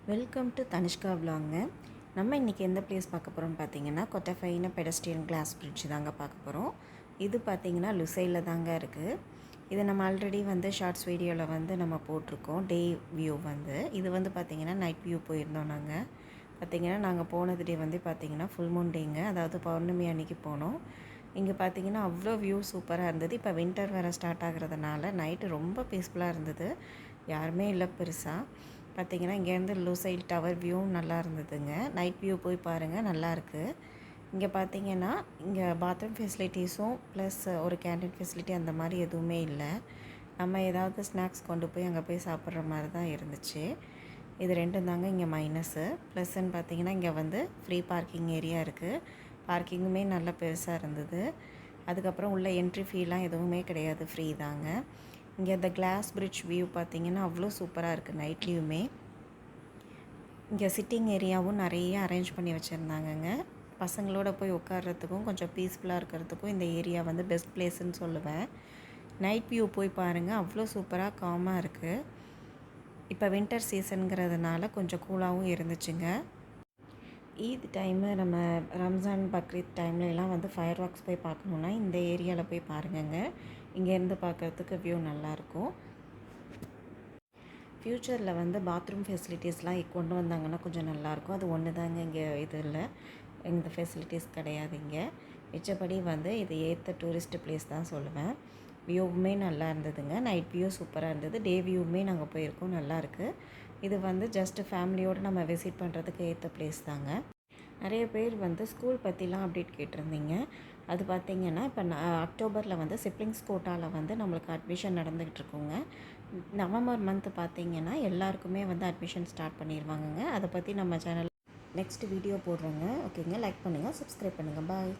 Welcome to Tanishka விலாங்க. நம்ம இன்றைக்கி எந்த பிளேஸ் பார்க்க போகிறோம்னு பார்த்தீங்கன்னா, கொட்டஃபைன பெடஸ்ட்ரியன் கிளாஸ் பிரிட்ஜ் தாங்க பார்க்க போகிறோம். இது பார்த்திங்கன்னா லுசையில் தாங்க இருக்குது. இது நம்ம ஆல்ரெடி ஷார்ட்ஸ் வீடியோவில் நம்ம போட்டிருக்கோம். டே வியூ இது பார்த்திங்கன்னா நைட் வியூ போயிருந்தோம். நாங்கள் போனது டே பார்த்திங்கன்னா ஃபுல் மூன் டேங்க, அதாவது பௌர்ணமி அன்றைக்கி போனோம். இங்கே பார்த்திங்கன்னா அவ்வளோ வியூ சூப்பராக இருந்தது. இப்போ வின்டர் வேறு ஸ்டார்ட் ஆகிறதுனால நைட்டு ரொம்ப பீஸ்ஃபுல்லாக இருந்தது. யாருமே இல்லை பெருசாக. பார்த்திங்கன்னா இங்கேருந்து லுசைல் டவர் வியூவும் நல்லா இருந்ததுங்க. நைட் வியூ போய் பாருங்கள், நல்லாயிருக்கு. இங்கே பார்த்திங்கன்னா இங்கே பாத்ரூம் ஃபெசிலிட்டிஸும் ப்ளஸ் ஒரு கேண்டீன் ஃபெசிலிட்டி அந்த மாதிரி எதுவுமே இல்லை. நம்ம ஏதாவது ஸ்நாக்ஸ் கொண்டு போய் அங்கே போய் சாப்பிட்ற மாதிரி தான் இருந்துச்சு. இது ரெண்டும் தாங்க இங்கே மைனஸு. ப்ளஸ்ன்னு பார்த்திங்கன்னா இங்கே ஃப்ரீ பார்க்கிங் ஏரியா இருக்குது. பார்க்கிங்குமே நல்லா பெருசாக இருந்தது. அதுக்கப்புறம் உள்ள என்ட்ரி ஃபீலாம் எதுவுமே கிடையாது, ஃப்ரீ தாங்க. இங்கே இந்த கிளாஸ் பிரிட்ஜ் வியூ பார்த்திங்கன்னா அவ்வளோ சூப்பராக இருக்குது நைட்லேயுமே. இங்கே சிட்டிங் ஏரியாவும் நிறைய அரேஞ்ச் பண்ணி வச்சுருந்தாங்கங்க. பசங்களோட போய் உட்கார்றதுக்கும் கொஞ்சம் பீஸ்ஃபுல்லாக இருக்கிறதுக்கும் இந்த ஏரியா பெஸ்ட் பிளேஸ்ன்னு சொல்லுவேன். நைட் வியூ போய் பாருங்கள், அவ்வளோ சூப்பராக காமாக இருக்குது. இப்போ வின்டர் சீசனுங்கிறதுனால கொஞ்சம் கூலாகவும் இருந்துச்சுங்க. ஈத் டைமு, நம்ம ரம்ஜான் பக்ரீத் டைம்லலாம் ஃபயர் ஒர்க்ஸ் போய் பார்க்கணுன்னா இந்த ஏரியாவில் போய் பாருங்கங்க. இங்கேருந்து பார்க்குறதுக்கு வியூ நல்லாயிருக்கும். ஃப்யூச்சரில் பாத்ரூம் ஃபெசிலிட்டிஸ்லாம் கொண்டு வந்தாங்கன்னா கொஞ்சம் நல்லாயிருக்கும். அது ஒன்று தாங்க இங்கே இதில் இந்த ஃபெசிலிட்டிஸ் கிடையாது இங்கே. மிச்சப்படி இது ஏற்ற டூரிஸ்ட் பிளேஸ் தான் சொல்லுவேன். வியூவுமே நல்லா இருந்ததுங்க. நைட் வியூ சூப்பராக இருந்தது. டே வியூவுமே நாங்கள் போயிருக்கோம், நல்லாயிருக்கு. இது ஜஸ்ட்டு ஃபேமிலியோடு நம்ம விசிட் பண்ணுறதுக்கு ஏற்ற பிளேஸ் தாங்க. நிறைய பேர் ஸ்கூல் பற்றிலாம் அப்டேட் கேட்டிருந்தீங்க. அது பார்த்திங்கன்னா இப்போ அக்டோபரில் சிப்ளிங்ஸ் கோட்டாவில் நம்மளுக்கு அட்மிஷன் நடந்துக்கிட்டு இருக்குங்க. நவம்பர் மந்த் பார்த்திங்கன்னா எல்லாருக்குமே அட்மிஷன் ஸ்டார்ட் பண்ணிடுவாங்கங்க. அதை பற்றி நம்ம சேனல் நெக்ஸ்ட் வீடியோ போடுறோங்க. ஓகேங்க, லைக் பண்ணுங்கள், சப்ஸ்கிரைப் பண்ணுங்கள். பாய்.